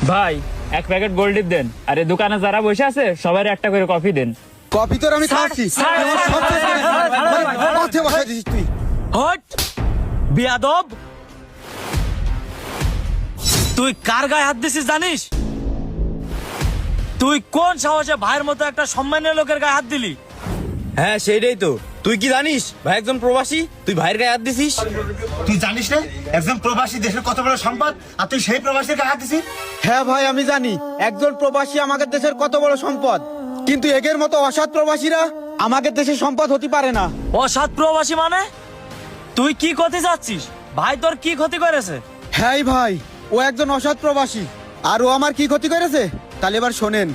ভাই এক প্যাকেট গোল্ডির দেন, আর এই দোকানে যারা বসে আছে সবাই একটা করে কফি দেন। কফি তোর আমি খাচ্ছি তুই হট বিয়াদব, তুই কার গায়ে হাত দিছিস জানিস? তুই কোন সাহসে ভাইয়ের মতো একটা সম্মানীয় লোকের গায়ে হাত দিলি? হ্যাঁ সেইটাই তো। তুই কি জানিস ভাই একজন প্রবাসী, তুই ভাইয়ের গায়ে হাত দিছিস? তুই জানিস না একজন প্রবাসী দেশের কত বড় সম্পদ, আর তুই সেই প্রবাসীর গায়ে হাত দিছিস? হ্যাঁ ভাই আমি জানি একজন প্রবাসী আমাদের দেশের কত বড় সম্পদ, কিন্তু এগের মতো অসৎ প্রবাসীরা আমাদের দেশের সম্পদ হতে পারে না। অসৎ প্রবাসী মানে? তুই কি ক্ষতি চাচ্ছিস? ভাই তোর কি ক্ষতি করেছে? হ্যাঁ ভাই, ও একজন অসৎ প্রবাসী, আর ও আমার কি ক্ষতি করেছে তাহলে এবার শোনেন।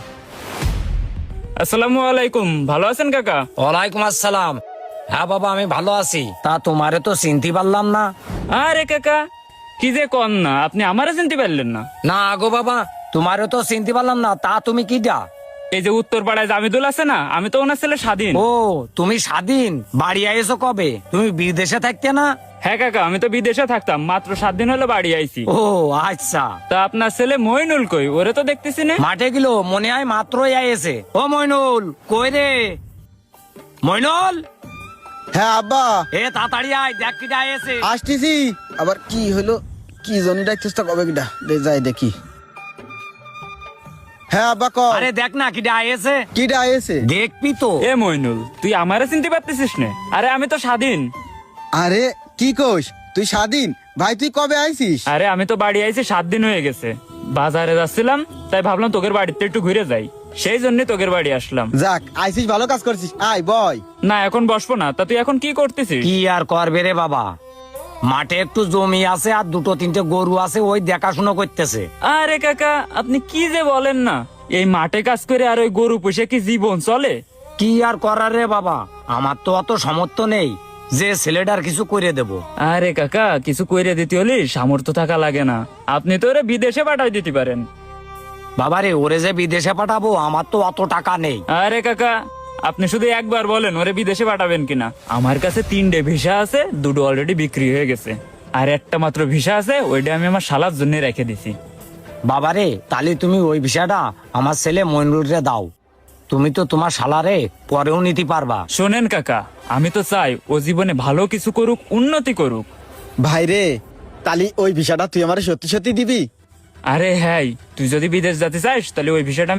আসসালামু আলাইকুম, ভালো আছেন কাকা? ওয়ালাইকুম আসসালাম। হ্যাঁ বাবা আমি ভালো আছি। তা তোমারে তো চিনতে পারলাম না। আরে কাকা কি যে কন না, আপনি আমারে চিনতে পারলেন না? না আগো বাবা, তোমারে তো চিনতে পারলাম না। তা তুমি কি দা? এই যে উত্তর পাড়ায় জামিদুল আছে না, আমি তো ওনার ছেলে স্বাধীন। ও তুমি স্বাধীন, বাড়ি আইছো কবে? তুমি বিদেশে থাকতে না? হ্যাঁ কাকা, আমি তো বিদেশে থাকতাম, মাত্র 7 দিন হলো বাড়ি আইছি। ও আচ্ছা। তা আপনার ছেলে মইনুল কই? ওরে তো দেখতেছি না। মাঠে গেল মনে হয় মাত্রই আইছে। ও মইনুল কই রে? মইনুল হ্যাঁ আব্বা এ তাড়াতাড়ি আয়, দেখ কি আইছে। আসতেছি। আবার কি হলো, কি জনি ডাকছিস তো কবে কিটা যাই দেখি। হ্যাঁ আব্বা ক আরে দেখ না কি আইছে, কিটা এসে দেখবি তো। এ মইনুল, তুই আমারে চিনতে পারতেছিস না? আরে আমি তো স্বাধীন। আরে কি কোষ, তুই স্বাধীন ভাই, তুই কবে আইছিস? আরে আমি তো বাড়ি আইছি 7 দিন হয়ে গেছে। বাজারে যাচ্ছিলাম, তাই ভাবলাম তোদের বাড়িতে একটু ঘুরে যাই, সেই জন্য তোদের বাড়ি আসলাম। যাক আইছিস, ভালো কাজ করছিস, আয় বয়। না এখন বসবো না। তা তুই এখন কি করতেছিস? কি আর করবে রে বাবা, মাঠে একটু জমি আছে আর দুটো তিনটে গরু আছে, ওই দেখাশুনো করতেছে। আরে কাকা আপনি কি যে বলেন না, এই মাঠে কাজ করে আর ওই গরু পুষে কি জীবন চলে? কি আর করার রে বাবা, আমার তো অত সামর্থ্য নেই যে ছেলেটার কিছু করে দেব। আরে কাকা কিছু কইরে দিতে হলে সামর্থ্য থাকা লাগে না, আপনি তো ওরে বিদেশে পাঠাই দিতে পারেন। বাবারে ওরে যে বিদেশে পাঠাবো, আমার তো অত টাকা নেই। আরে কাকা আপনি শুধু একবার বলেন ওরে বিদেশে পাঠাবেন কিনা। আমার কাছে 3টে ভিসা আছে, 2টো অলরেডি বিক্রি হয়ে গেছে, আর একটা মাত্র ভিসা আছে, ওইটা আমি আমার শালার জন্য রেখে দিছি। বাবারে তাহলে তুমি ওই বিষয়টা আমার ছেলে মইনুলরে দাও, তুমি তো তোমার শালারে পরেও নিতে পারবা। শোনেন কাকা, আমি তো চাই ও জীবনে ভালো কিছু করুক, উন্নতি করুক। ভাই রে, তালি ওই ভিসাটা তুই আমার সত্যি সত্যি দিবি? আরে হ্যাঁ, তুই যদি বিদেশ যেতে চাস তাহলে ওই ভিসাটা